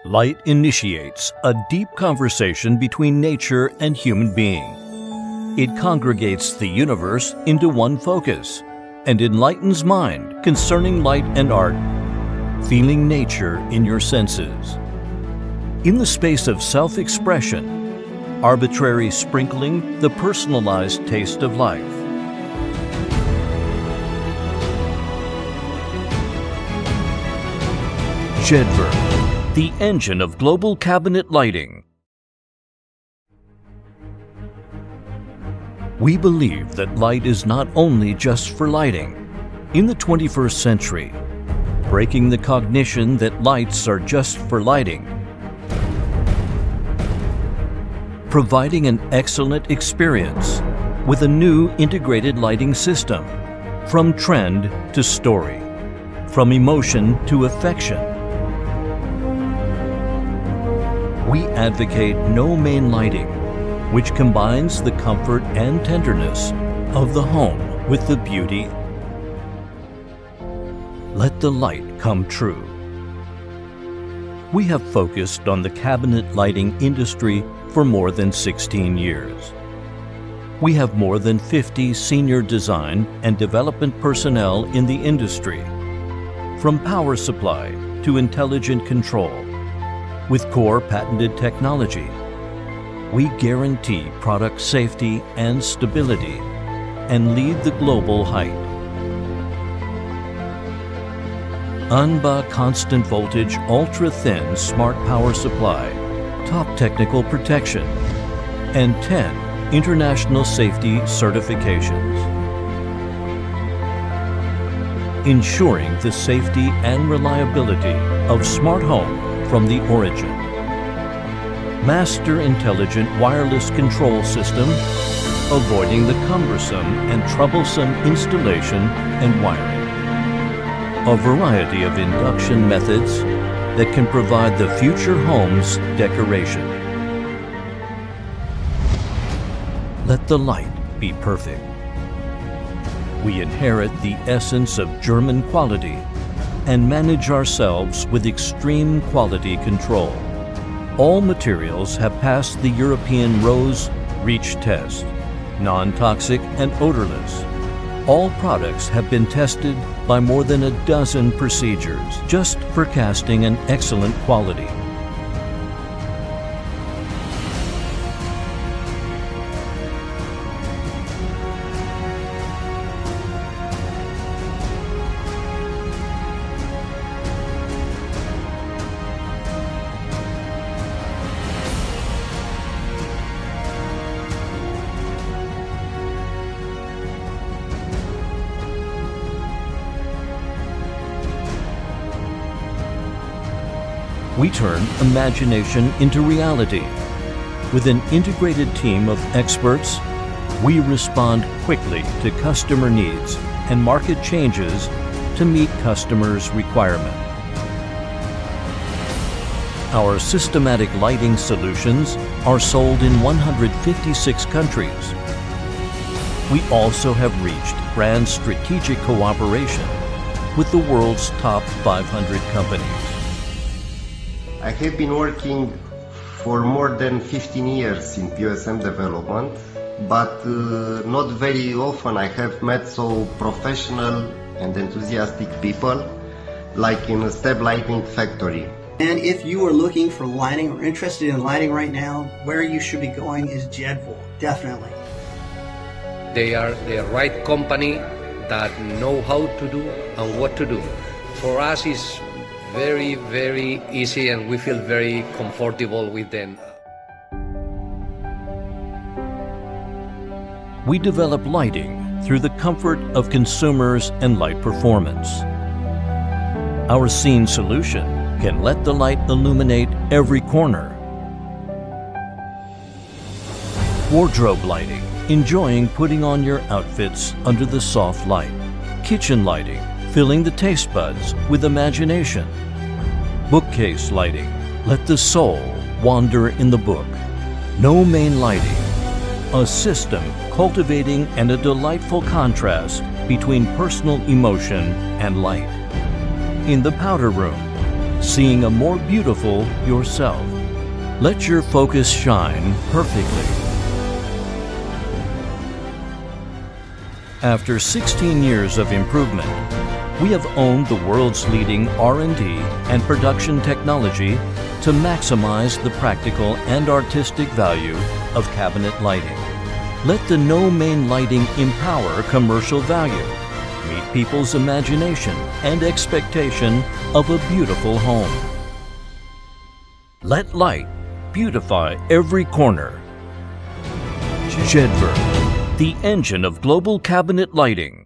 Light initiates a deep conversation between nature and human being. It congregates the universe into one focus and enlightens mind concerning light and art, feeling nature in your senses. In the space of self-expression, arbitrary sprinkling the personalized taste of life. Jedver, the engine of global cabinet lighting. We believe that light is not only just for lighting. In the 21st century, breaking the cognition that lights are just for lighting, providing an excellent experience with a new integrated lighting system, from trend to story, from emotion to affection. We advocate no main lighting, which combines the comfort and tenderness of the home with the beauty. Let the light come true. We have focused on the cabinet lighting industry for more than 16 years. We have more than 50 senior design and development personnel in the industry, from power supply to intelligent control. With core patented technology, we guarantee product safety and stability and lead the global height. ANBA constant voltage ultra-thin smart power supply, top technical protection, and 10 international safety certifications. Ensuring the safety and reliability of smart home from the origin. Master intelligent wireless control system, avoiding the cumbersome and troublesome installation and wiring. A variety of induction methods that can provide the future home's decoration. Let the light be perfect. We inherit the essence of German quality and manage ourselves with extreme quality control. All materials have passed the European Rose REACH test, non-toxic and odorless. All products have been tested by more than a dozen procedures just for casting an excellent quality. We turn imagination into reality. With an integrated team of experts, we respond quickly to customer needs and market changes to meet customers' requirements. Our systematic lighting solutions are sold in 156 countries. We also have reached brand strategic cooperation with the world's top 500 companies. I have been working for more than 15 years in POSM development, but not very often I have met so professional and enthusiastic people like in a STEB Lighting Factory. And if you are looking for lighting or interested in lighting right now, where you should be going is Jedver, definitely. They are the right company that know how to do and what to do. For us, it's very, very easy and we feel very comfortable with them. We develop lighting through the comfort of consumers and light performance. Our scene solution can let the light illuminate every corner. Wardrobe lighting, enjoying putting on your outfits under the soft light. Kitchen lighting, filling the taste buds with imagination. Bookcase lighting, let the soul wander in the book. No main lighting, a system cultivating and a delightful contrast between personal emotion and light. In the powder room, seeing a more beautiful yourself. Let your focus shine perfectly. After 16 years of improvement, we have owned the world's leading R&D and production technology to maximize the practical and artistic value of cabinet lighting. Let the no main lighting empower commercial value, meet people's imagination and expectation of a beautiful home. Let light beautify every corner. Jedver, the engine of global cabinet lighting.